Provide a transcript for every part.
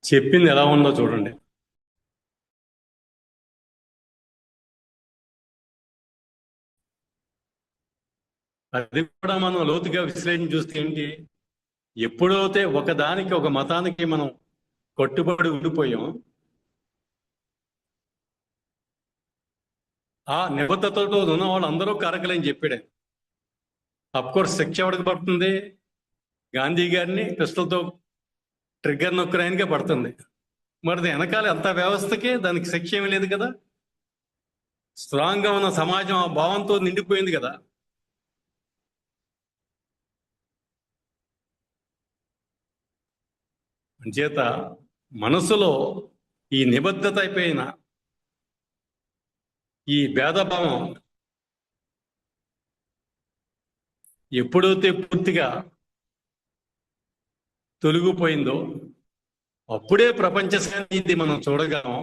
చెప్పింది ఎలా ఉందో చూడండి. అది కూడా మనం లోతుగా విశ్లేషణ చూస్తే ఏంటి, ఎప్పుడైతే ఒకదానికి ఒక మతానికి మనం కట్టుబడి ఉండిపోయాం, ఆ నిబద్ధతతో ఉన్న వాళ్ళందరూ కారకులని చెప్పాడు. అఫ్ కోర్స్ శిక్ష ఎవరికి పడుతుంది? గాంధీ గారిని పిస్టల్తో ట్రిగ్గర్ నొక్కరాయనికే పడుతుంది. మరి వెనకాల ఎంత వ్యవస్థకి దానికి శిక్ష ఏమీ లేదు కదా. స్ట్రాంగ్ గా ఉన్న సమాజం ఆ భావంతో నిండిపోయింది కదా. చేత మనసులో ఈ నిబద్ధత అయిపోయిన ఈ భేదభావం ఎప్పుడైతే పూర్తిగా తొలగిపోయిందో అప్పుడే ప్రపంచ శాంతి మనం చూడగలం.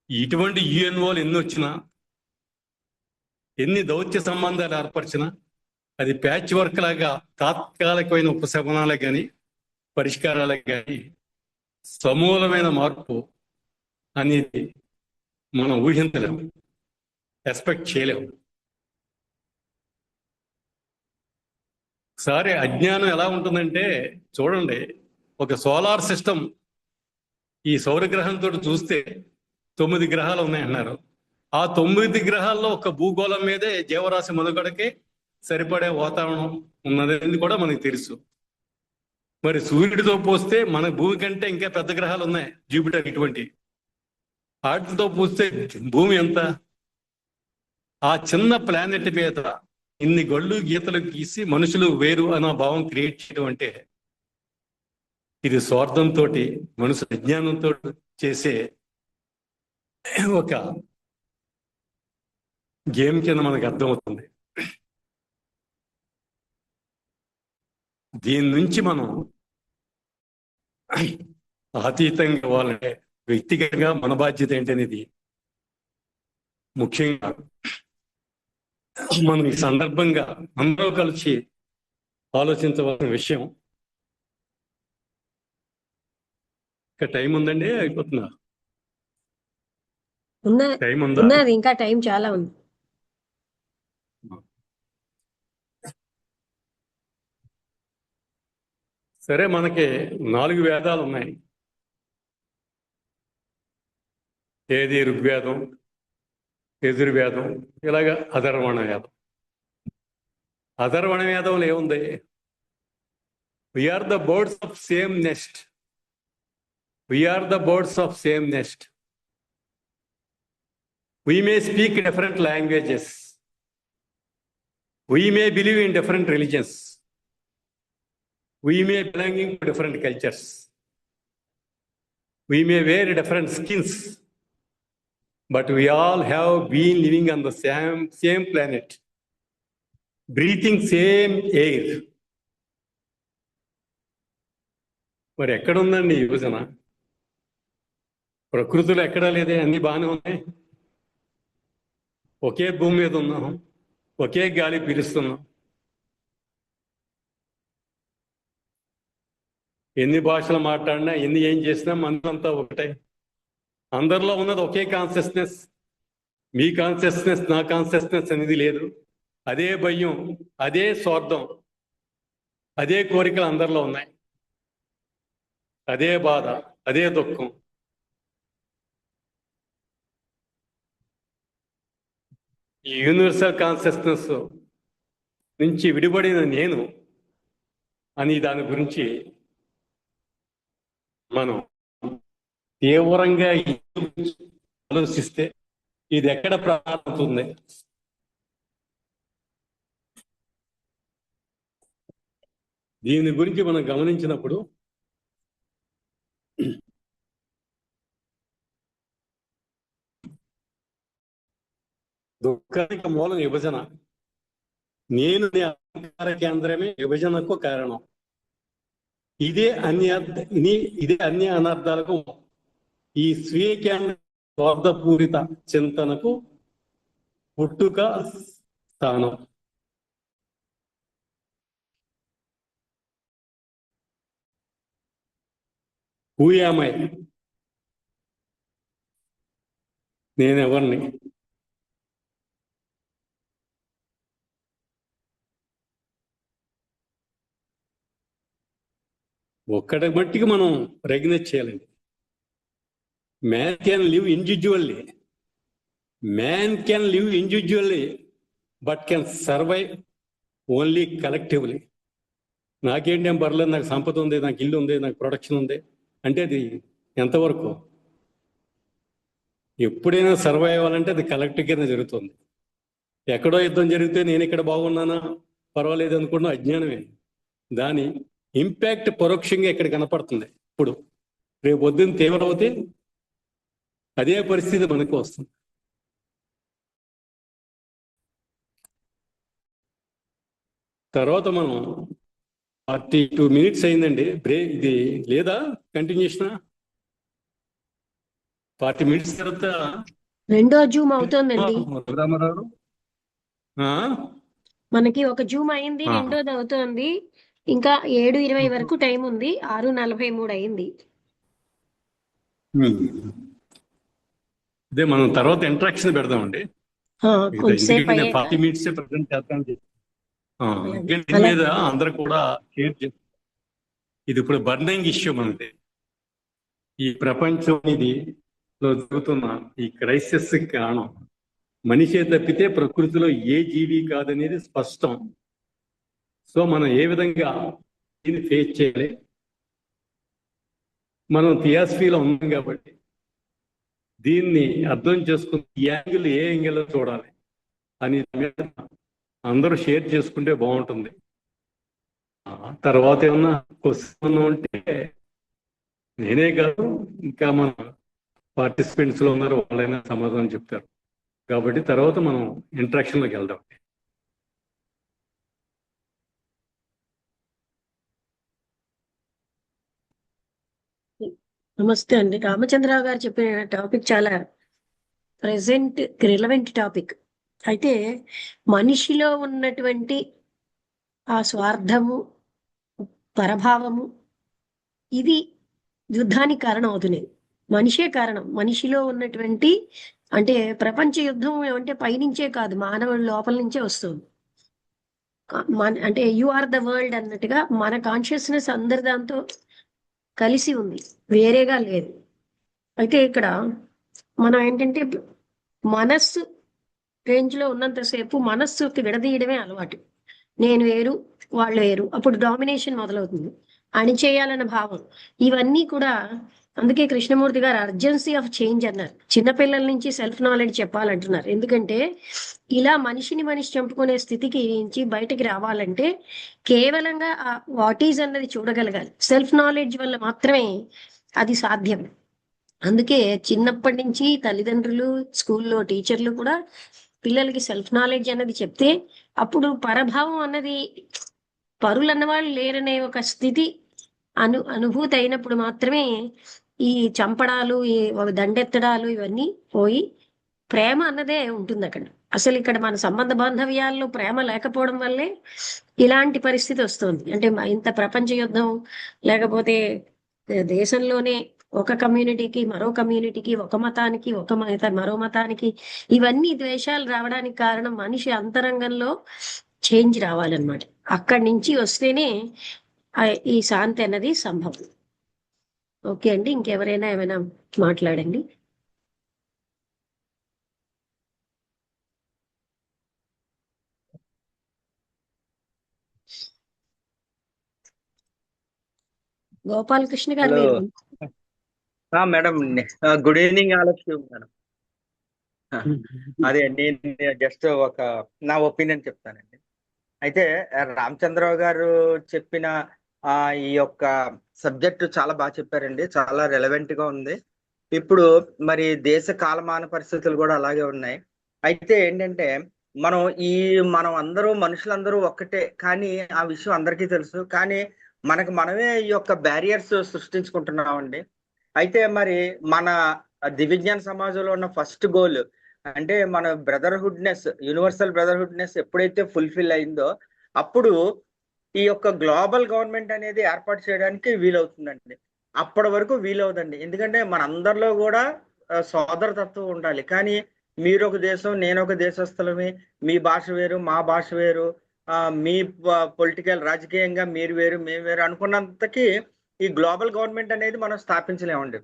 ఇటువంటి యుఎన్ఓలు ఎన్ని వచ్చినా, ఎన్ని దౌత్య సంబంధాలు ఏర్పరిచినా, అది ప్యాచ్ వర్క్ లాగా తాత్కాలికమైన ఉపశమనాలే కానీ పరిష్కారాలే కానీ సమూలమైన మార్పు అనేది మనం ఊహించలేము, ఎక్స్పెక్ట్ చేయలేము. ఒకసారి అజ్ఞానం ఎలా ఉంటుందంటే చూడండి, ఒక సోలార్ సిస్టమ్ ఈ సౌరగ్రహంతో చూస్తే 9 గ్రహాలు ఉన్నాయన్నారు. ఆ 9 గ్రహాల్లో ఒక భూగోళం మీదే జీవరాశి మనుగడకి సరిపడే వాతావరణం ఉన్నది కూడా మనకు తెలుసు. మరి సూర్యుడితో పోస్తే మన భూమి కంటే ఇంకా పెద్ద గ్రహాలు ఉన్నాయి, జూపిటర్ ఇటువంటి. వాటితో పోస్తే భూమి ఎంత? ఆ చిన్న ప్లానెట్ మీద ఇన్ని గళ్ళు గీతలు గీసి మనుషులు వేరు అన్న భావం క్రియేట్ చేయడం అంటే ఇది స్వార్థంతో, మనుషుల అజ్ఞానంతో చేసే ఒక గేమ్ కింద మనకు అర్థమవుతుంది. దీని నుంచి మనం అతీతంగా ఇవ్వాలంటే వ్యక్తిగతంగా మన బాధ్యత ఏంటనేది ముఖ్యంగా మనం ఈ సందర్భంగా అందరూ కలిసి ఆలోచించవలసిన విషయం. ఇంకా టైం ఉందండి, అయిపోతుందా? టైం ఉందా? ఉన్నది, ఇంకా టైం చాలా ఉంది. సరే, మనకి 4 వేదాలు ఉన్నాయి. ఏది ఋగ్వేదం, యజుర్వేదం, ఇలాగ అధర్వణ వేదం. అధర్వణ వేదంలో ఏముంది? We are the birds of same nest, we are the birds of same nest. We may speak different languages. We may believe in different religions. We may belonging to different cultures. We may wear different skins. But we all have been living on the same planet, breathing same air. మరి ఎక్కడ ఉందండి ఈ విభజన? ప్రకృతిలో ఎక్కడా లేదే, అన్ని బాగానే ఉన్నాయి. ఒకే భూమి మీద ఉన్నాం, ఒకే గాలి పీలుస్తున్నాం. ఎన్ని భాషలు మాట్లాడినా, ఎన్ని ఏం చేసినా మనంతా ఒకటే. అందరిలో ఉన్నది ఒకే కాన్షియస్నెస్. మీ కాన్షియస్నెస్, నా కాన్షియస్నెస్ అనేది లేదు. అదే భయం, అదే స్వార్థం, అదే కోరికలు అందరిలో ఉన్నాయి. అదే బాధ, అదే దుఃఖం. ఈ యూనివర్సల్ కాన్షియస్నెస్ నుంచి విడిపడిన నేను అని దాని గురించి మనం తీవ్రంగా ఆలోచిస్తే ఇది ఎక్కడ ప్రారంభమవుతుంది? దీని గురించి మనం గమనించినప్పుడు దుఃఖానికి మూలం విభజన. నేను అహంకార కేంద్రమే విభజనకు కారణం. ఇదే అన్ని అనర్థాలకు, ఈ స్వీయ కేంద్ర స్వార్థపూరిత చింతనకు పుట్టుక స్థానం. Who am I? నేను ఎవరిని? ఒక్కటి మట్టికి మనం రెగ్యులేట్ చేయాలండి. Man can live individually, man can live individually but can survive only collectively. నాకేంటి ఏం పర్లేదు, నాకు సంపద ఉంది, నాకు ఇల్లు ఉంది, నాకు ప్రొడక్షన్ ఉంది అంటే అది ఎంతవరకు? ఎప్పుడైనా సర్వైవ్ అవ్వాలంటే అది కలెక్టివ్గానే జరుగుతుంది. ఎక్కడో యుద్ధం జరిగితే నేను ఇక్కడ బాగున్నానా పర్వాలేదు అనుకున్న అజ్ఞానమే. దాని ఇంపాక్ట్ పరోక్షంగా ఇక్కడ కనపడుతుంది. ఇప్పుడు రేపు పొద్దున్న తీవ్రమవుతే అదే పరిస్థితి మనకు వస్తుంది. తర్వాత మనం 42 minutes అయిందండి. బ్రేక్ ఇది లేదా కంటిన్యూషన్? 40 minutes తర్వాత రెండో జూమ్ అవుతోందండి. రామారావు మనకి ఒక జూమ్ అయింది, రెండోది అవుతోంది. ఇంకా 7:20 వరకు టైం ఉంది. 6:43 అయింది. అదే మనం తర్వాత ఇంట్రాక్షన్ పెడదామండి. కొంచెంసేపు ఎందుకంటే అయ్యాక 40 minutes ప్రజెంట్ చేస్తాను. దీని మీద అందరూ కూడా షేర్ చేస్తారు. ఇది ఇప్పుడు బర్నింగ్ ఇష్యూ మనది. ఈ ప్రపంచం ఇది జరుగుతున్న ఈ క్రైసిస్ కారణం మనిషే తప్పితే ప్రకృతిలో ఏ జీవి కాదనేది స్పష్టం. సో మనం ఏ విధంగా దీన్ని ఫేస్ చేయాలి? మనం థియాసఫీలో ఉన్నాం కాబట్టి దీన్ని అర్థం చేసుకుని ఈ యాంగిల్ ఏ యాంగిల్ చూడాలి అని అందరూ షేర్ చేసుకుంటే బాగుంటుంది. తర్వాత ఏమన్నా క్వశ్చన్ ఉంటే నేనే కాదు, ఇంకా మన పార్టిసిపెంట్స్ లో ఉన్నారు, వాళ్ళైనా సమాధానం చెప్తారు. కాబట్టి తర్వాత మనం ఇంట్రాక్షన్లోకి వెళ్దాం. నమస్తే అండి. రామచంద్రరావు గారు చెప్పిన టాపిక్ చాలా ప్రెసెంట్ రిలవెంట్ టాపిక్. అయితే మనిషిలో ఉన్నటువంటి ఆ స్వార్థము, పరభావము, ఇది యుద్ధానికి కారణం అవుతున్నాయి. మనిషే కారణం. మనిషిలో ఉన్నటువంటి అంటే ప్రపంచ యుద్ధం అంటే పైనుంచే కాదు, మానవుడి లోపల నుంచే వస్తుంది. అంటే యు ఆర్ ద వరల్డ్ అన్నట్టుగా మన కాన్షియస్నెస్ అందరి దాంతో కలిసి ఉంది, వేరేగా లేదు. అయితే ఇక్కడ మనం ఏంటంటే మనస్సు రేంజ్లో ఉన్నంతసేపు మనస్సుకి విడదీయడమే అలవాటు. నేను వేరు, వాళ్ళు వేరు. అప్పుడు డామినేషన్ మొదలవుతుంది, అణిచేయాలన్న భావం. ఇవన్నీ కూడా అందుకే కృష్ణమూర్తి గారు అర్జెన్సీ ఆఫ్ చేంజ్ అన్నారు. చిన్నపిల్లల నుంచి సెల్ఫ్ నాలెడ్జ్ చెప్పాలంటున్నారు. ఎందుకంటే ఇలా మనిషిని మనిషి చంపుకునే స్థితికి నుంచి బయటకి రావాలంటే కేవలంగా వాట్ ఈజ్ అన్నది చూడగలగాలి. సెల్ఫ్ నాలెడ్జ్ వల్ల మాత్రమే అది సాధ్యం. అందుకే చిన్నప్పటి నుంచి తల్లిదండ్రులు, స్కూల్లో టీచర్లు కూడా పిల్లలకి సెల్ఫ్ నాలెడ్జ్ అన్నది చెప్తే అప్పుడు పరభావం అన్నది పరులన్న వాళ్ళు లేరనే ఒక స్థితి అనుభూతి అయినప్పుడు మాత్రమే ఈ చంపడాలు, ఈ దండెత్తడాలు ఇవన్నీ పోయి ప్రేమ అన్నదే ఉంటుంది అక్కడ. అసలు ఇక్కడ మన సంబంధ బాంధవ్యాల్లో ప్రేమ లేకపోవడం వల్లే ఇలాంటి పరిస్థితి వస్తుంది. అంటే ఇంత ప్రపంచ యుద్ధం, లేకపోతే దేశంలోనే ఒక కమ్యూనిటీకి మరో కమ్యూనిటీకి, ఒక మతానికి మరో మతానికి, ఇవన్నీ ద్వేషాలు రావడానికి కారణం మనిషి అంతరంగంలో చేంజ్ రావాలన్నమాట. అక్కడి నుంచి వస్తేనే ఈ శాంతి అన్నది సంభవం. ఓకే అండి, ఇంకెవరైనా ఏమైనా మాట్లాడండి. గోపాలకృష్ణ గారు hello madam, good evening all of you madam. అదే నేను జస్ట్ ఒక నా ఒపీనియన్ చెప్తానండి. అయితే రామచంద్రరావు గారు చెప్పిన ఈ యొక్క సబ్జెక్టు చాలా బాగా చెప్పారండి. చాలా రెలవెంట్ గా ఉంది. ఇప్పుడు మరి దేశ కాలమాన పరిస్థితులు కూడా అలాగే ఉన్నాయి. అయితే ఏంటంటే మనం అందరూ మనుషులందరూ ఒక్కటే, కానీ ఆ విషయం అందరికీ తెలుసు. కానీ మనమే ఈ యొక్క బ్యారియర్స్ సృష్టించుకుంటున్నామండి. అయితే మరి మన దివ్యజ్ఞాన సమాజంలో ఉన్న ఫస్ట్ గోల్ అంటే మన బ్రదర్హుడ్నెస్, యూనివర్సల్ బ్రదర్హుడ్నెస్ ఎప్పుడైతే ఫుల్ఫిల్ అయిందో అప్పుడు ఈ యొక్క గ్లోబల్ గవర్నమెంట్ అనేది ఏర్పాటు చేయడానికి వీలవుతుందండి. అప్పటి వరకు వీలవుదండి. ఎందుకంటే మనందరిలో కూడా సోదరతత్వం ఉండాలి. కానీ మీరొక దేశం, నేనొక దేశస్థులమే, మీ భాష వేరు, మా భాష వేరు, మీ పొలిటికల్ రాజకీయంగా మీరు వేరు, మేము వేరు అనుకున్నంతకి ఈ గ్లోబల్ గవర్నమెంట్ అనేది మనం స్థాపించలేమండి.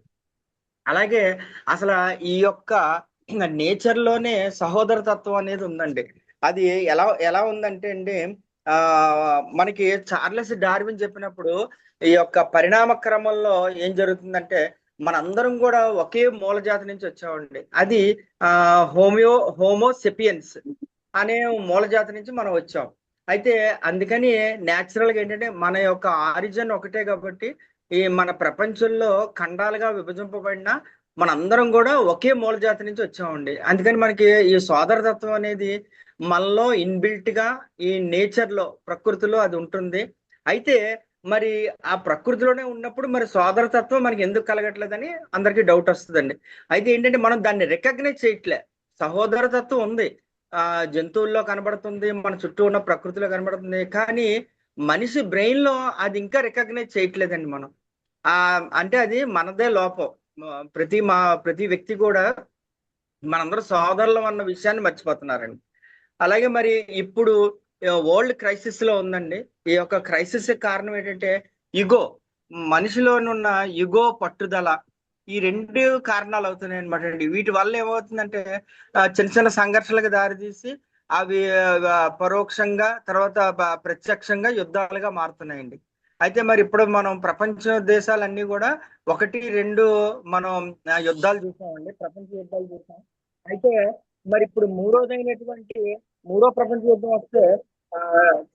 అలాగే అసల ఈ యొక్క నేచర్‌లోనే సహోదరతత్వం అనేది ఉందండి. అది ఎలా ఎలా ఉందంటే అండి, మనకి చార్లెస్ డార్విన్ చెప్పినప్పుడు ఈ యొక్క పరిణామ క్రమంలో ఏం జరుగుతుందంటే, మనందరం గూడా ఒకే మూల జాతి నుంచి వచ్చామండి. అది హోమో సెపియన్స్ అనే మూల జాతి నుంచి మనం వచ్చాం. అయితే అందుకని నేచురల్‌గా ఏంటంటే, మన యొక్క ఆరిజిన్ ఒకటే కాబట్టి, ఈ మన ప్రపంచంలో ఖండాలుగా విభజింపబడిన మనందరం గూడా ఒకే మూల జాతి నుంచి వచ్చామండి. అందుకని మనకి ఈ సోదరతత్వం అనేది మనలో ఇన్‌బిల్ట్‌గా ఈ నేచర్‌లో, ప్రకృతిలో అది ఉంటుంది. అయితే మరి ఆ ప్రకృతిలోనే ఉన్నప్పుడు మరి సోదరతత్వం మనకి ఎందుకు కలగట్లేదని అందరికీ డౌట్ వస్తదండి. అయితే ఏంటంటే మనం దాన్ని రికగ్నైజ్ చేయట్లే. సహోదరతత్వం ఉంది. జంతువుల్లో కనబడుతుంది, మన చుట్టూ ఉన్న ప్రకృతిలో కనబడుతుంది. కానీ మనిషి బ్రెయిన్‌లో అది ఇంకా రికగ్నైజ్ చేయట్లేదండి మనం. అంటే అది మనదే లోపం. ప్రతి వ్యక్తి కూడా మనందరం సోదరులం అన్న విషయాన్ని మర్చిపోతున్నారండి. అలాగే మరి ఇప్పుడు వరల్డ్ క్రైసిస్‌లో ఉందండి. ఈ యొక్క క్రైసిస్‌కి కారణం ఏంటంటే ఇగో. మనిషిలోనున్న ఇగో, పట్టుదల ఈ 2 కారణాలు అవుతున్నాయన్నమాట అండి. వీటి వల్ల ఏమవుతుందంటే చిన్న చిన్న సంఘర్షణలకు దారితీసి అవి పరోక్షంగా తర్వాత ప్రత్యక్షంగా యుద్ధాలుగా మారుతున్నాయండి. అయితే మరి ఇప్పుడు మనం ప్రపంచ దేశాలన్నీ కూడా 1, 2 మనం యుద్ధాలు చూసామండి. ప్రపంచ యుద్ధాలు చూసాం. అయితే మరి ఇప్పుడు మూడో ప్రపంచ యుద్ధం వస్తే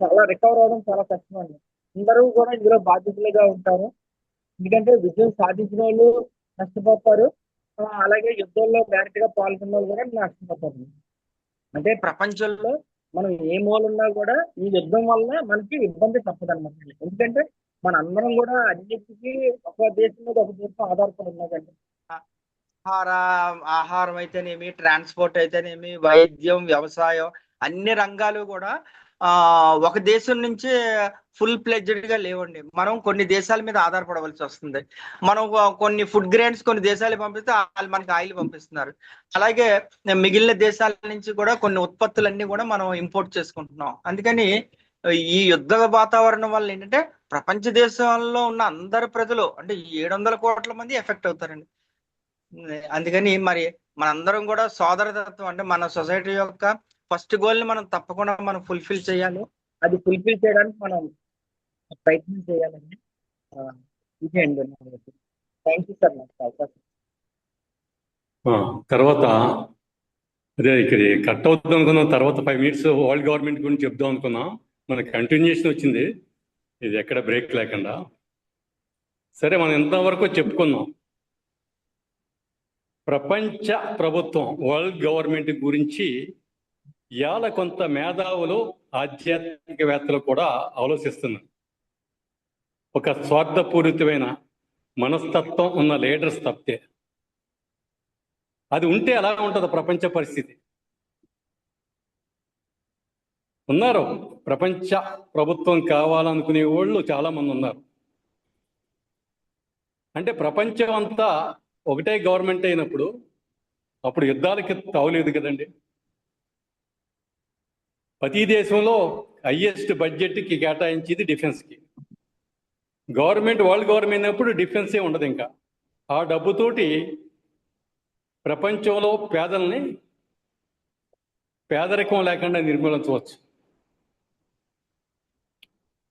చాలా రికవర్ అవ్వడం చాలా కష్టం అండి. అందరూ కూడా ఇందులో బాధ్యతలుగా ఉంటారు. ఎందుకంటే విజయం సాధించినోళ్ళు నష్టపోతారు. అలాగే యుద్ధంలో డైరెక్ట్ గా పాల్గొన్నోళ్ళు కూడా నష్టపోతారు. అంటే ప్రపంచంలో మనం ఏ మూలన్నా కూడా ఈ యుద్ధం వల్ల మనకి ఇబ్బంది తప్పదన్నమాట. ఎందుకంటే మనందరం కూడా అన్నిటికీ ఒక దేశం మీద ఒక దేశం ఆధారపడి ఉన్నదండి. ఆహార ఆహారం అయితేనేమి, ట్రాన్స్‌పోర్ట్ అయితేనేమి, వైద్యం, వ్యవసాయం అన్ని రంగాలు కూడా ఒక దేశం నుంచే ఫుల్ ఫ్లెడ్జ్డ్‌గా లేవండి. మనం కొన్ని దేశాల మీద ఆధారపడవలసి వస్తుంది. మనం కొన్ని ఫుడ్ గ్రెయిన్స్ కొన్ని దేశాలకు పంపిస్తే ఆళ్ళు మనకి ఆయిల్ పంపిస్తున్నారు. అలాగే మిగిలిన దేశాల నుంచి కూడా కొన్ని ఉత్పత్తులన్నీ కూడా మనం ఇంపోర్ట్ చేసుకుంటున్నాం. అందుకని ఈ యుద్ధ వాతావరణం వల్ల ఏంటంటే ప్రపంచ దేశాల్లో ఉన్న అందరు ప్రజలు అంటే 700 కోట్ల మంది ఎఫెక్ట్ అవుతారండి. అందుకని మరి మనందరం కూడా సోదరతత్వం అంటే మన సొసైటీ యొక్క ఫస్ట్ గోల్ ని మనం తప్పకుండా మనం ఫుల్ఫిల్ చేయాలి. అది ఫుల్ఫిల్ చేయడానికి మనం ప్రయత్నం చేయాలండి. ఇదే అండి. థ్యాంక్ యూ సార్ నాకు అవకాశం. తర్వాత అదే ఇక్కడ కట్ అవుతుంది అనుకున్నాం. తర్వాత 5 minutes వరల్డ్ గవర్నమెంట్ గురించి చెప్దాం అనుకున్నాం. మనకి కంటిన్యూషన్ వచ్చింది, ఇది ఎక్కడ బ్రేక్ లేకుండా. సరే, మనం ఎంతవరకు చెప్పుకున్నాం. ప్రపంచ ప్రభుత్వం వరల్డ్ గవర్నమెంట్ గురించి ఇవాళ కొంత మేధావులు ఆధ్యాత్మికవేత్తలు కూడా ఆలోచిస్తున్నారు. ఒక స్వార్థపూరితమైన మనస్తత్వం ఉన్న లీడర్స్ తప్పితే అది ఉంటే ఎలా ఉంటుంది ప్రపంచ పరిస్థితి? ఉన్నారు, ప్రపంచ ప్రభుత్వం కావాలనుకునే వాళ్ళు చాలా మంది ఉన్నారు. అంటే ప్రపంచం అంతా ఒకటే గవర్నమెంట్ అయినప్పుడు అప్పుడు యుద్ధాలకి తావులేదు కదండి. ప్రతి దేశంలో హైయెస్ట్ బడ్జెట్కి కేటాయించేది డిఫెన్స్కి. వరల్డ్ గవర్నమెంట్ అయినప్పుడు డిఫెన్సే ఉండదు. ఇంకా ఆ డబ్బుతోటి ప్రపంచంలో పేదరికం లేకుండా నిర్మూలించవచ్చు.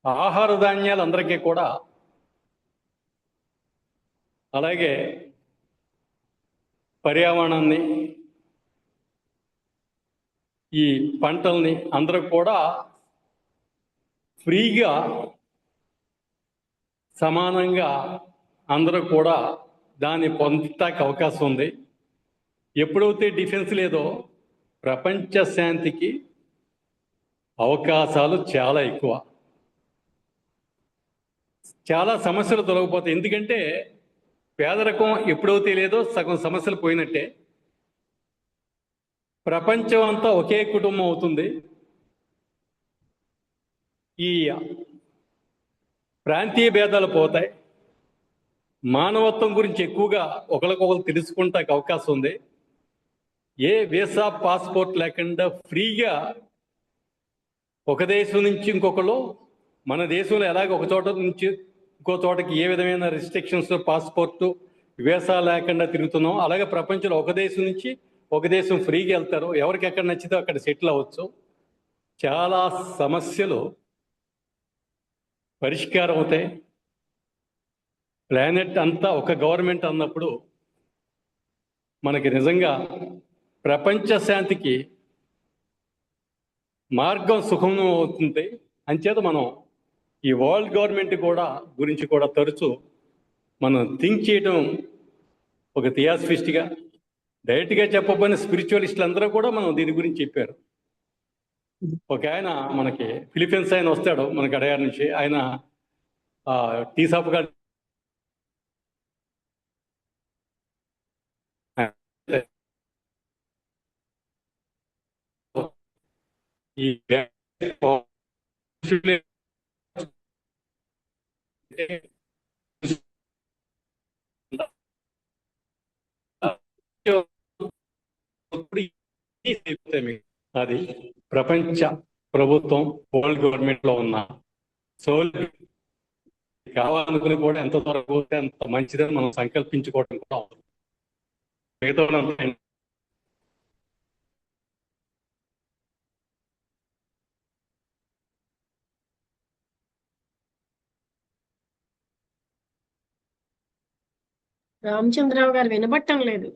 ఆహార ధాన్యాలు అందరికీ కూడా, అలాగే పర్యావరణాన్ని, ఈ పంటల్ని అందరూ కూడా ఫ్రీగా సమానంగా అందరూ కూడా దాన్ని పొందటానికి అవకాశం ఉంది. ఎప్పుడైతే డిఫెన్స్ లేదో ప్రపంచ శాంతికి అవకాశాలు చాలా ఎక్కువ. చాలా సమస్యలు తొలగిపోతాయి. ఎందుకంటే పేదరికం ఎప్పుడైతే లేదో సగం సమస్యలు పోయినట్టే. ప్రపంచం అంతా ఒకే కుటుంబం అవుతుంది. ఈ ప్రాంతీయ భేదాలు పోతాయి. మానవత్వం గురించి ఎక్కువగా ఒకరికొకరు తెలుసుకుంటానికి అవకాశం ఉంది. ఏ వీసా పాస్పోర్ట్ లేకుండా ఫ్రీగా ఒక దేశం నుంచి ఇంకొకరు, మన దేశంలో ఎలాగ ఒక చోట నుంచి ఇంకో చోటకి ఏ విధమైన రిస్ట్రిక్షన్స్, పాస్పోర్టు వీసా లేకుండా తిరుగుతున్నాం, అలాగే ప్రపంచంలో ఒక దేశం నుంచి ఒక దేశం ఫ్రీగా వెళ్తారు. ఎవరికి ఎక్కడ నచ్చితే అక్కడ సెటిల్ అవ్వచ్చు. చాలా సమస్యలు పరిష్కారం అవుతాయి. ప్లానెట్ అంతా ఒక గవర్నమెంట్ అన్నప్పుడు మనకి నిజంగా ప్రపంచ శాంతికి మార్గం సుగమం అవుతుంది. అంచేత మనం ఈ వరల్డ్ గవర్నమెంట్ గురించి కూడా తరచూ మనం థింక్ చేయడం, ఒక థియాసఫిస్ట్గా డైరెక్ట్గా చెప్పబోయిన స్పిరిచువలిస్టులు అందరూ కూడా మనం దీని గురించి చెప్పారు. ఒక ఆయన మనకి ఫిలిపీన్స్ ఆయన వస్తాడు మనకి అడయార్ నుంచి. ఆయన టీ షాప్ గారు ఈ అది ప్రపంచ ప్రభుత్వం వరల్డ్ గవర్నమెంట్ లో ఉన్న సోల్ కావాలనుకుని కూడా ఎంత త్వరగా పోతే అంత మంచిదని మనం సంకల్పించుకోవడం కూడా అవసరం. మిగతా వాళ్ళంతా రామచంద్రరావు గారు వినబట్టం లేదు.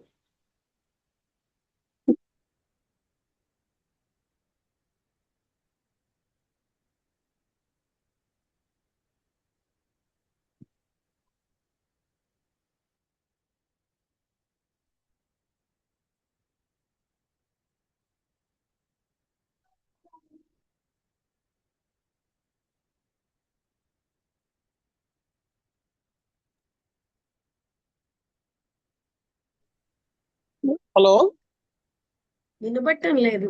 హలో, వినబట్టం లేదు.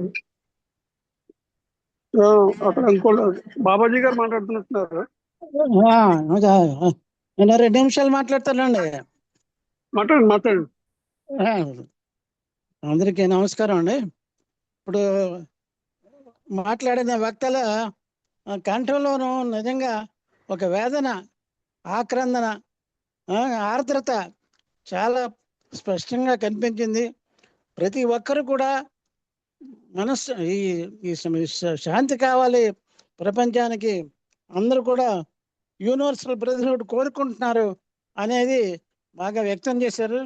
అక్కడ ఇంకోళ్ళు బాబాజీ గారు మాట్లాడుతున్నట్టున్నారు. నేను 2 నిమిషాలు మాట్లాడతానండి. మాట్లాడండి మాట్లాడండి. అందరికీ నమస్కారం అండి. ఇప్పుడు మాట్లాడిన వక్తల కంఠంలోనూ నిజంగా ఒక వేదన, ఆక్రందన, ఆర్ద్రత చాలా స్పష్టంగా కనిపించింది. ప్రతి ఒక్కరు కూడా మనస్సు ఈ శాంతి కావాలి ప్రపంచానికి, అందరూ కూడా యూనివర్సల్ బ్రదర్హుడ్ కోరుకుంటున్నారు అనేది బాగా వ్యక్తం చేశారు.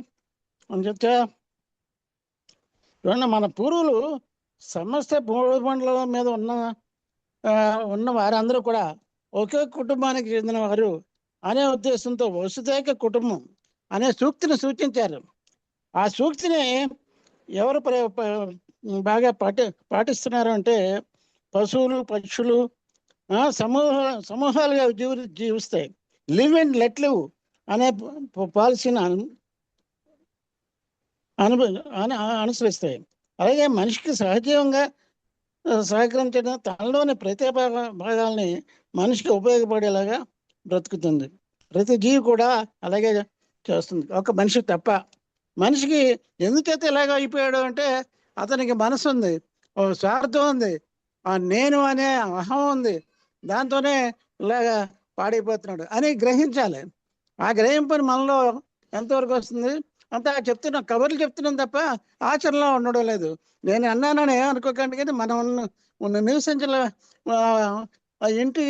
అని చెప్తా మన పూర్వులు సమస్త భూమండలం మీద ఉన్న వారందరూ కూడా ఒకే కుటుంబానికి చెందిన వారు అనే ఉద్దేశంతో వసుదైక కుటుంబం అనే సూక్తిని సూచించారు. ఆ సూక్తిని ఎవరు బాగా పాటిస్తున్నారు అంటే పశువులు, పక్షులు సమూహాలుగా జీవిస్తాయి. లివ్ అండ్ లెట్ లివ్ అనే పాలసీని అనుసరిస్తాయి. అలాగే మనిషికి సహజీవంగా సహకరించడం, తనలోని ప్రతి భాగాల్ని మనిషికి ఉపయోగపడేలాగా బ్రతుకుతుంది. ప్రతి జీవి కూడా అలాగే చేస్తుంది, ఒక మనిషి తప్ప. మనిషికి ఎందుకైతే ఇలాగ అయిపోయాడు అంటే అతనికి మనసు ఉంది, స్వార్థం ఉంది, నేను అనే అహం ఉంది, దాంతోనే ఇలాగా పాడైపోతున్నాడు అని గ్రహించాలి. ఆ గ్రహింపుని మనలో ఎంతవరకు వస్తుంది? అంతా చెప్తున్నాం, కబుర్లు చెప్తున్నాం తప్ప ఆచరణలో ఉండడం లేదు. నేను అన్నానని అనుకోకండి, కానీ మనం ఉన్న నివసించిన ఇంటి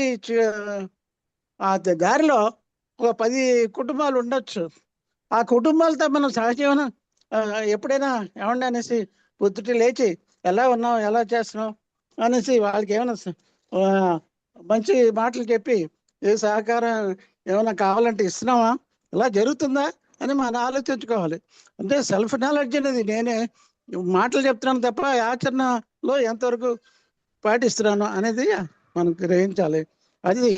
దారిలో ఒక 10 కుటుంబాలు ఉండొచ్చు. ఆ కుటుంబాలతో మనం సహజీవనం ఎప్పుడైనా ఏమన్నా అనేసి పొద్దుట లేచి ఎలా ఉన్నావు, ఎలా చేస్తున్నావు అనేసి వాళ్ళకి ఏమైనా మంచి మాటలు చెప్పి ఏ సహకారం ఏమైనా కావాలంటే ఇస్తున్నావా, ఇలా జరుగుతుందా అని మనం ఆలోచించుకోవాలి. అంటే సెల్ఫ్ నాలెడ్జ్ అనేది నేనే మాటలు చెప్తున్నాను తప్ప ఆచరణలో ఎంతవరకు పాటిస్తున్నాను అనేది మనం గ్రహించాలి. అది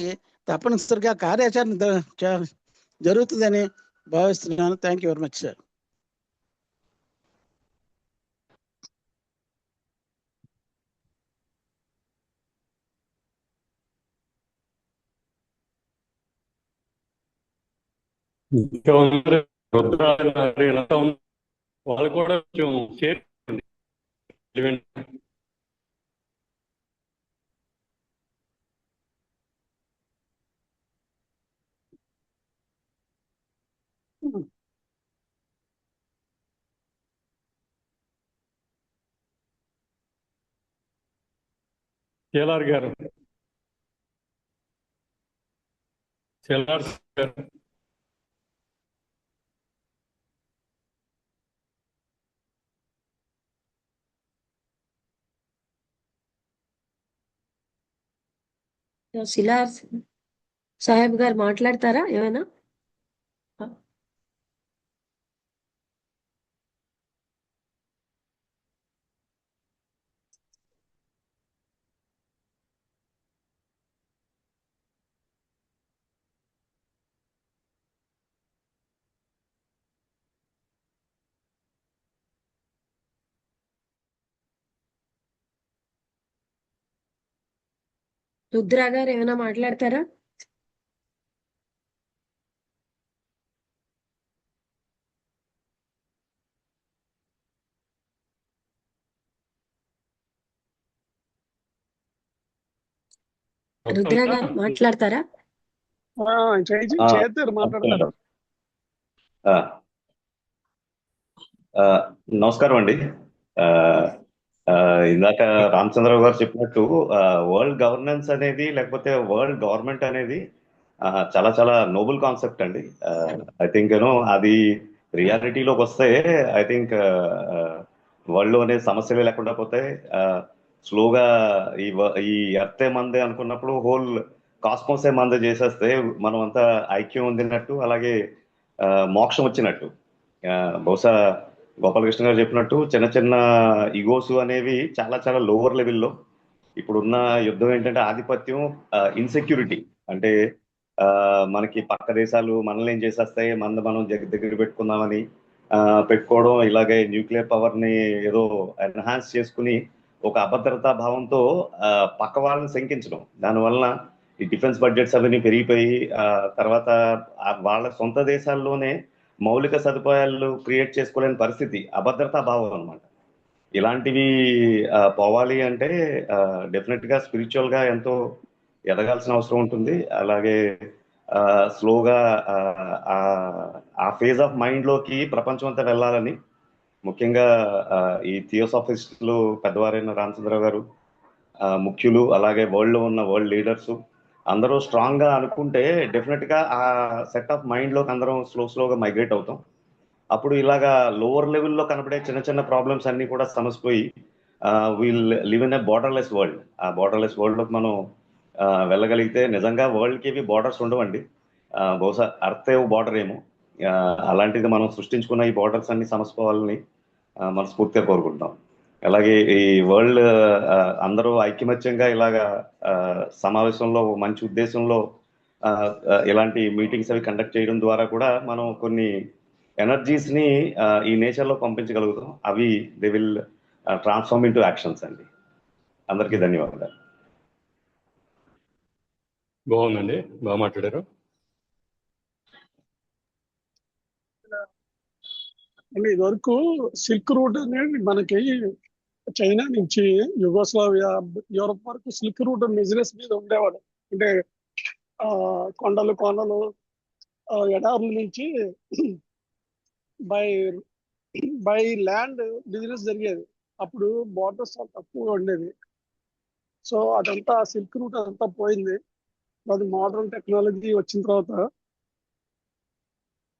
తప్పనిసరిగా కార్యాచరణ జరుగుతుందని భావిస్తున్నాను. Thank you very much sir. ఇంకా ఉన్నారు, రుద్రారాయణ గారు ఇలా ఉన్నారు. వాళ్ళు కూడా కొంచెం షేర్ చేయండి. కేలార్ గారు, కేలార్ గారు. శిలార్ సాహెబ్ గారు మాట్లాడతారా ఏమైనా? రుద్రా గారు ఏమైనా మాట్లాడతారా? రుద్రా గారు మాట్లాడతారా? చేస్తారు మాట్లాడతారు. ఆ, ఆ, నమస్కారం అండి. ఆ, ఆ, ఇందాక రామచంద్రరావు గారు చెప్పినట్టు వరల్డ్ గవర్నెన్స్ అనేది లేకపోతే వరల్డ్ గవర్నమెంట్ అనేది చాలా చాలా నోబుల్ కాన్సెప్ట్ అండి. ఐ థింక్ అది రియాలిటీలోకి వస్తే ఐ థింక్ వరల్డ్ అనే సమస్యలే లేకుండా పోతే స్లోగా ఈ ఎర్తే మందే అనుకున్నప్పుడు హోల్ కాస్మోసే మందే చేసేస్తే మనం అంతా ఐక్యం పొందినట్టు, అలాగే మోక్షం వచ్చినట్టు. బహుశా గోపాలకృష్ణ గారు చెప్పినట్టు చిన్న చిన్న ఇగోస్ అనేవి చాలా చాలా లోవర్ లెవెల్లో. ఇప్పుడున్న యుద్ధం ఏంటంటే ఆధిపత్యం, ఇన్సెక్యూరిటీ. అంటే ఆ, మనకి పక్క దేశాలు మనల్ని ఏం చేసేస్తాయి, మనం దగ్గర పెట్టుకుందామని పెట్టుకోవడం, ఇలాగే న్యూక్లియర్ పవర్ ని ఏదో ఎన్హాన్స్ చేసుకుని ఒక అభద్రతా భావంతో ఆ, పక్క వాళ్ళని శంకించడం. దానివల్ల ఈ డిఫెన్స్ బడ్జెట్స్ అవన్నీ పెరిగిపోయి తర్వాత వాళ్ళ సొంత దేశాల్లోనే మౌలిక సదుపాయాలు క్రియేట్ చేసుకోలేని పరిస్థితి, అభద్రతా భావం అన్నమాట. ఇలాంటివి పోవాలి అంటే డెఫినెట్ గా స్పిరిచువల్ గా ఎంతో ఎదగాల్సిన అవసరం ఉంటుంది. అలాగే స్లోగా ఆ ఫేజ్ ఆఫ్ మైండ్ లోకి ప్రపంచం అంతా వెళ్ళాలని, ముఖ్యంగా ఈ థియోసాఫిస్టులు పెద్దవారైన రామచంద్రరావు గారు, ముఖ్యులు, అలాగే వరల్డ్ లో ఉన్న వరల్డ్ లీడర్స్ అందరూ స్ట్రాంగ్ గా అనుకుంటే డెఫినెట్ గా ఆ సెట్ ఆఫ్ మైండ్ లోకి అందరం స్లోగా మైగ్రేట్ అవుతాం. అప్పుడు ఇలాగా లోవర్ లెవెల్లో కనబడే చిన్న చిన్న ప్రాబ్లమ్స్ అన్ని కూడా సమసిపోయి we'll live in a borderless world. ఆ బార్డర్లెస్ వరల్డ్ లోకి మనం వెళ్ళగలిగితే నిజంగా వరల్డ్ కి బార్డర్స్ ఉండవండి. బహుశా అర్త్ బార్డర్ ఏమో. ఆ, అలాంటిది మనం సృష్టించుకున్న ఈ బార్డర్స్ అన్ని సమసిపోవాలని మనస్ఫూర్తిగా కోరుకుంటాం. అలాగే ఈ వరల్డ్ అందరూ ఐకమత్యంగా ఇలాగా ఆ, సమావేశంలో మంచి ఉద్దేశంలో ఆ, ఇలాంటి మీటింగ్స్ అవి కండక్ట్ చేయడం ద్వారా కూడా మనం కొన్ని ఎనర్జీస్ ని ఈ నేచర్ లో పంపించగలుగుతాం. అవి they will transform into actions అండి. అందరికీ ధన్యవాదాలు. బాగుందండి, బాగా మాట్లాడారు. అంటే ఇదివరకు సిల్క్ రూట్ అనేది మనకి చైనా నుంచి యుగోస్లావియా, యూరప్ వరకు సిల్క్ రూట్ బిజినెస్ మీద ఉండేవాడు. అంటే ఆ కొండలు కోనలు ఎడారుల నుంచి బై బై ల్యాండ్ బిజినెస్ జరిగేది. అప్పుడు బోర్డర్స్ తక్కువగా ఉండేది. సో అదంతా సిల్క్ రూట్ అదంతా పోయింది. అది మోడర్న్ టెక్నాలజీ వచ్చిన తర్వాత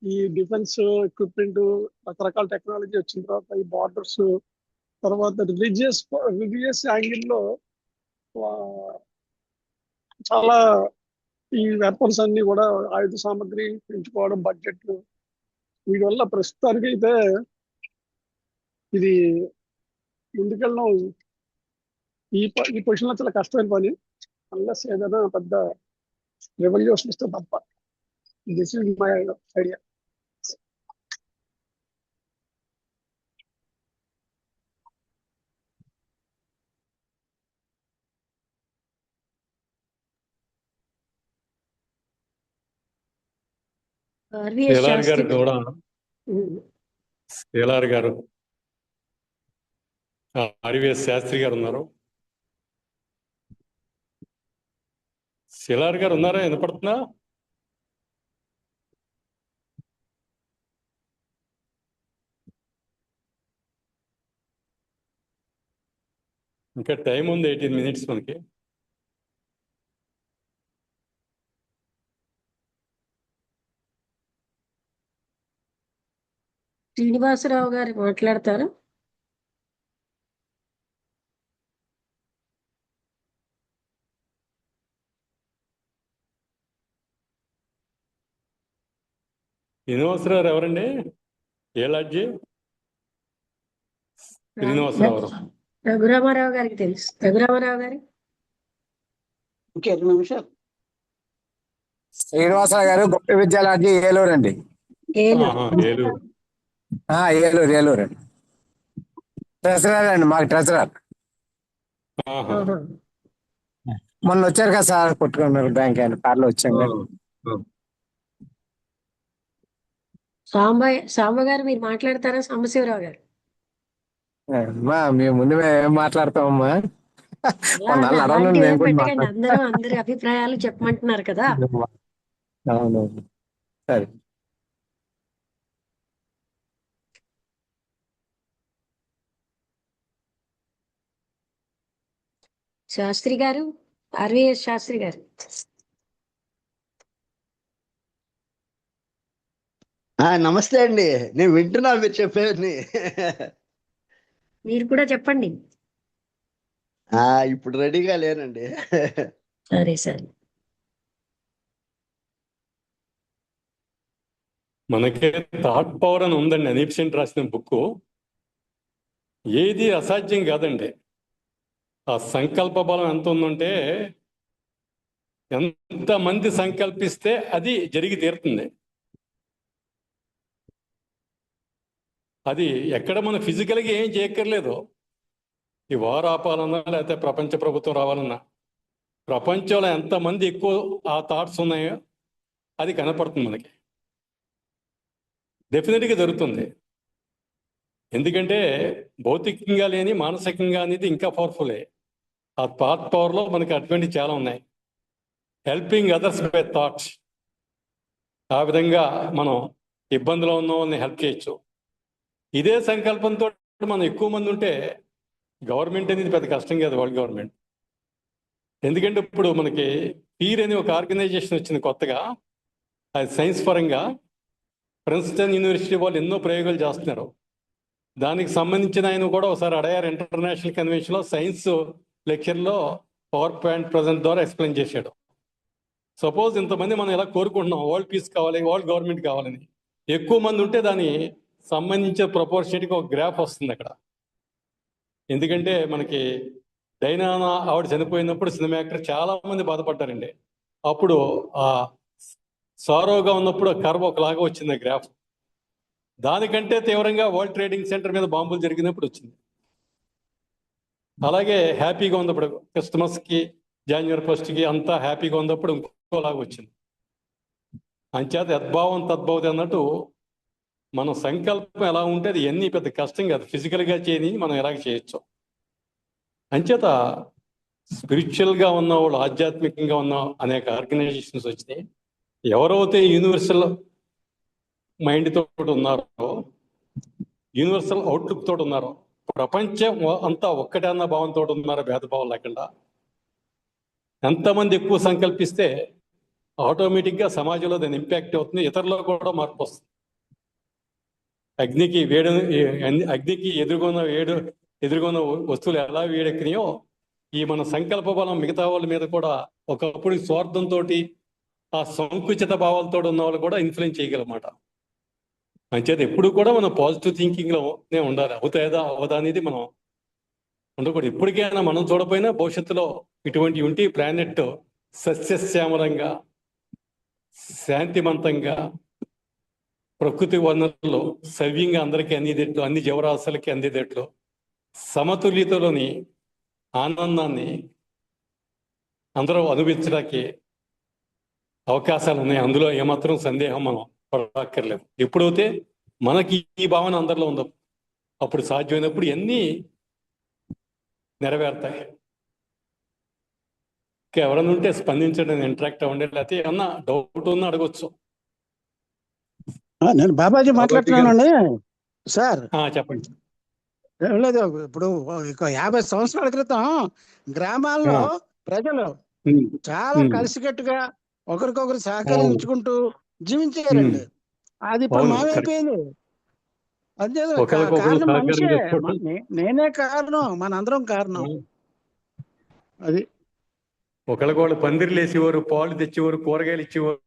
ఈ డిఫెన్స్ ఎక్విప్మెంట్, రకరకాల టెక్నాలజీ వచ్చిన తర్వాత ఈ బార్డర్స్, తర్వాత రిలీజియస్ యాంగిల్లో చాలా ఈ వెపన్స్ అన్ని కూడా ఆయుధ సామాగ్రి పెంచుకోవడం, బడ్జెట్లు, వీటి వల్ల ప్రస్తుతానికి అయితే ఇది ముందుకెళ్ళడం ఈ పొజిషన్ లో చాలా కష్టమైన పని. అన్లెస్ ఏదైనా పెద్ద రెవల్యూషన్ ఇస్తే తప్ప. This is my idea. RVS LR గారు శాస్త్రి కూడా, ఉమ్, ఎల్ఆర్ గారు, ఆర్వీఎస్ శాస్త్రి గారు ఉన్నారు. ఎల్ఆర్ గారు ఉన్నారా? వినపడుతుందా? ఇంకా టైం ఉంది, 18 minutes మనకి. శ్రీనివాసరావు గారు మాట్లాడతారు. శ్రీనివాసరావు ఎవరండి? ఏ లాడ్జి? శ్రీనివాసరావు గారు. రఘురామారావు గారికి తెలుసు. రఘురామారావు గారు ఓకే, 2 నిమిషాలు. శ్రీనివాసరావు గారు గొప్ప విద్యాలయం ఏలూరు అండి. ఏలూరు. ఏలూరు. ఏలూరు అండి. ట్రెజరర్ అండి, మాకు ట్రెజరర్. ఆహా. ఆహా. మొన్న వచ్చారు కదా సార్, కొట్టుకున్నారు బ్యాంక్ ఆయన కార్లో వచ్చాం కదా. సాంబ గారు మీరు మాట్లాడతారా? సాంబశివరావు గారు మేము ముందు మేము ఏం మాట్లాడతామమ్మా, కొన్నాళ్ళు అడగను అలాంటివి మేము కూడా పెట్టకండి. అందరి అభిప్రాయాలు చెప్పమంటున్నారు కదా. అవును, సరే. శాస్త్రి గారు, ఆర్వీఎస్ శాస్త్రి గారు. నమస్తే అండి, నేను వింటున్నా మీరు చెప్పేది. మీరు కూడా చెప్పండి. ఇప్పుడు రెడీగా లేనండి. సరే సరే. మనకి థాట్ పవర్ అని ఉందండి, అనీప్ సెంట్ రాసిన బుక్. ఏది అసాధ్యం కాదండి. ఆ సంకల్ప బలం ఎంత ఉందంటే, ఎంతమంది సంకల్పిస్తే అది జరిగి తీరుతుంది. అది ఎక్కడ మనం ఫిజికల్గా ఏం చేయక్కర్లేదు. ఈ వార్ ఆపాలన్నా, లేకపోతే ప్రపంచ ప్రభుత్వం రావాలన్నా, ప్రపంచంలో ఎంతమంది ఎక్కువ ఆ థాట్స్ ఉన్నాయో అది కనపడుతుంది మనకి. డెఫినెట్గా జరుగుతుంది. ఎందుకంటే భౌతికంగా లేని మానసికంగా అనేది ఇంకా పవర్ఫుల్లే. ఆ థాట్ పవర్లో మనకి అటువంటి చాలా ఉన్నాయి. Helping others by thoughts. ఆ విధంగా మనం ఇబ్బందులో ఉన్న వాళ్ళని హెల్ప్ చేయొచ్చు. ఇదే సంకల్పంతో మనం ఎక్కువ మంది ఉంటే గవర్నమెంట్ అనేది పెద్ద కష్టం కాదు, వరల్డ్ గవర్నమెంట్. ఎందుకంటే ఇప్పుడు మనకి పీర్ అనే ఒక ఆర్గనైజేషన్ వచ్చింది కొత్తగా. అది సైన్స్ పరంగా ప్రిన్స్టన్ యూనివర్సిటీ వాళ్ళు ఎన్నో ప్రయోగాలు చేస్తున్నారు. దానికి సంబంధించిన ఆయన కూడా ఒకసారి అడయార్ ఇంటర్నేషనల్ కన్వెన్షన్లో సైన్స్ లెక్చర్లో పవర్ పాయింట్ ప్రజెంట్ ద్వారా ఎక్స్ప్లెయిన్ చేశాడు. సపోజ్ ఇంతమంది మనం ఎలా కోరుకుంటున్నాం, వరల్డ్ పీస్ కావాలి, వరల్డ్ గవర్నమెంట్ కావాలని. ఎక్కువ మంది ఉంటే దాని సంబంధించిన ప్రపోర్షనేట్గా ఒక గ్రాఫ్ వస్తుంది అక్కడ. ఎందుకంటే మనకి డైనానా ఆవిడ చనిపోయినప్పుడు సినిమా యాక్టర్ చాలా మంది బాధపడ్డారండి. అప్పుడు ఆ సారోగా ఉన్నప్పుడు కర్వ్ ఒకలాగా వచ్చింది గ్రాఫ్. దానికంటే తీవ్రంగా వరల్డ్ ట్రేడింగ్ సెంటర్ మీద బాంబులు జరిగినప్పుడు వచ్చింది. అలాగే హ్యాపీగా ఉన్నప్పుడు క్రిస్మస్కి, జనవరి 1కి అంతా హ్యాపీగా ఉన్నప్పుడు ఇంకోలాగా వచ్చింది. అంచేత యద్భావం తద్భావతి అన్నట్టు మన సంకల్పం ఎలా ఉంటే అది ఎన్ని పెద్ద కష్టం కాదు. ఫిజికల్గా చేయని మనం ఎలాగ చేయొచ్చు. అంచేత స్పిరిచువల్గా ఉన్న వాళ్ళు, ఆధ్యాత్మికంగా ఉన్న అనేక ఆర్గనైజేషన్స్ వచ్చినాయి. ఎవరైతే యూనివర్సల్ మైండ్ తోటి ఉన్నారో, యూనివర్సల్ అవుట్లుక్ తోటి ఉన్నారో, ప్రపంచం అంతా ఒక్కటే అన్న భావంతో ఉన్నారో, భేదభావం లేకుండా ఎంతమంది ఎక్కువ సంకల్పిస్తే ఆటోమేటిక్గా సమాజంలో దాని ఇంపాక్ట్ అవుతుంది, ఇతరుల్లో కూడా మార్పు వస్తుంది. అగ్నికి ఎదుర్కొన్న వస్తువులు ఎలా వేడెక్కినాయో, ఈ మన సంకల్ప బలం మిగతా వాళ్ళ మీద కూడా ఒకప్పుడు స్వార్థంతో, ఆ సంకుచిత భావాలతో ఉన్న వాళ్ళు కూడా ఇన్ఫ్లుయెన్స్ చేయగలమాట. అంచేత ఎప్పుడు కూడా మనం పాజిటివ్ థింకింగ్లోనే ఉండాలి. అవుతాయదా అవదా అనేది మనం ఉండకూడదు. ఇప్పటికైనా మనం చూడపోయినా భవిష్యత్తులో ఇటువంటి ఉంటే ప్లానెట్ సస్యశ్యామలంగా, శాంతివంతంగా, ప్రకృతి వనరులు సవ్యంగా అందరికీ అందేటట్లు, అన్ని జీవరాశులకి అందేటట్లు, సమతుల్యతలోని ఆనందాన్ని అందరూ అనుభవించడానికి అవకాశాలు ఉన్నాయి. అందులో ఏమాత్రం సందేహం మనం పడక్కర్లేదు. ఎప్పుడైతే మనకి ఈ భావన అందరిలో ఉందో అప్పుడు సాధ్యమైనప్పుడు ఇవన్నీ నెరవేరుతాయి. ఎవరైనా ఉంటే స్పందించడం, ఇంటరాక్ట్ అవ్వండి, లేకపోతే ఏమన్నా డౌట్ ఉన్నా అడగొచ్చు. నేను బాబాజీ మాట్లాడుతున్నానండి సార్. చెప్పండి. ఏం లేదు, ఇప్పుడు 50 సంవత్సరాల క్రితం గ్రామాల్లో ప్రజలు చాలా కలిసికట్టుగా ఒకరికొకరు సహకరించుకుంటూ జీవించారండి. అది ఇప్పుడు మాయమైపోయింది. అదే కారణం మనిషే. నేనే కారణం, మనందరం కారణం. అది ఒకళ్ళకొకళ్ళు పందిర్లు వేసేవారు, పాలు తెచ్చేవారు, కూరగాయలు ఇచ్చేవారు.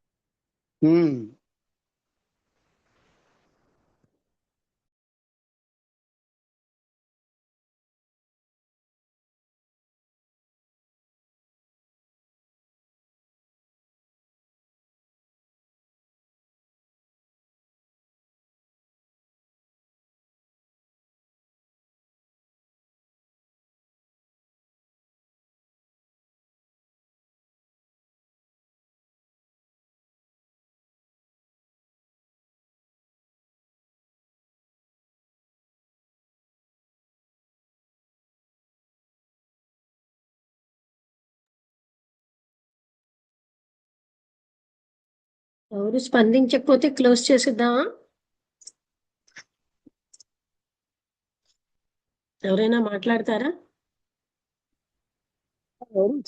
ఎవరు స్పందించకపోతే క్లోజ్ చేసేద్దామా? ఎవరైనా మాట్లాడతారా?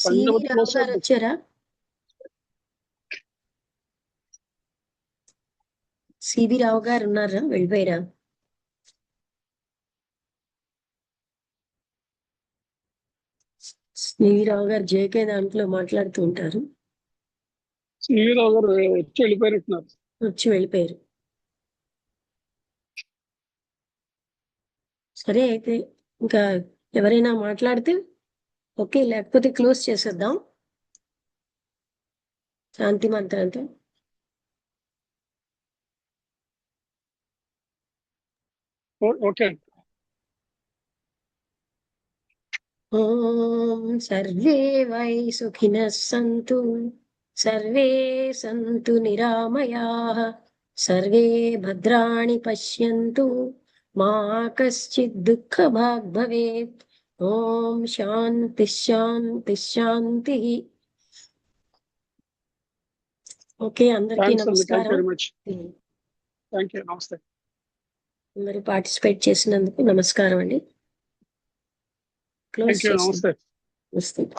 సివి రావు గారు వచ్చారా? సివి రావు గారు ఉన్నారా? వెళ్ళిపోయారా? సివి రావు గారు జేకే దాంట్లో మాట్లాడుతూ ఉంటారు. సివి రావు గారు వచ్చి వెళ్ళిపోయినట్టున్నారు. వచ్చి వెళ్ళిపోయారు. సరే, అయితే ఇంకా ఎవరైనా మాట్లాడితే ఓకే, లేకపోతే క్లోజ్ చేసేద్దాం శాంతి మంత్రంతో. Okay. Om survey why సుఖినః Santhu, survey Santhu నిరామయాః, survey భద్రాణి పశ్యంతు, మా కశ్చిద్ దుఃఖభాగ్ భవేత్. ఓం శాంతి శాంతి శాంతి. ఓకే, అందరికీ నమస్కారం. నమస్తే. అందరూ పార్టిసిపేట్ చేసినందుకు నమస్కారం అండి. క్లోజ్ చేస్తాం. నమస్తే. నమస్తే.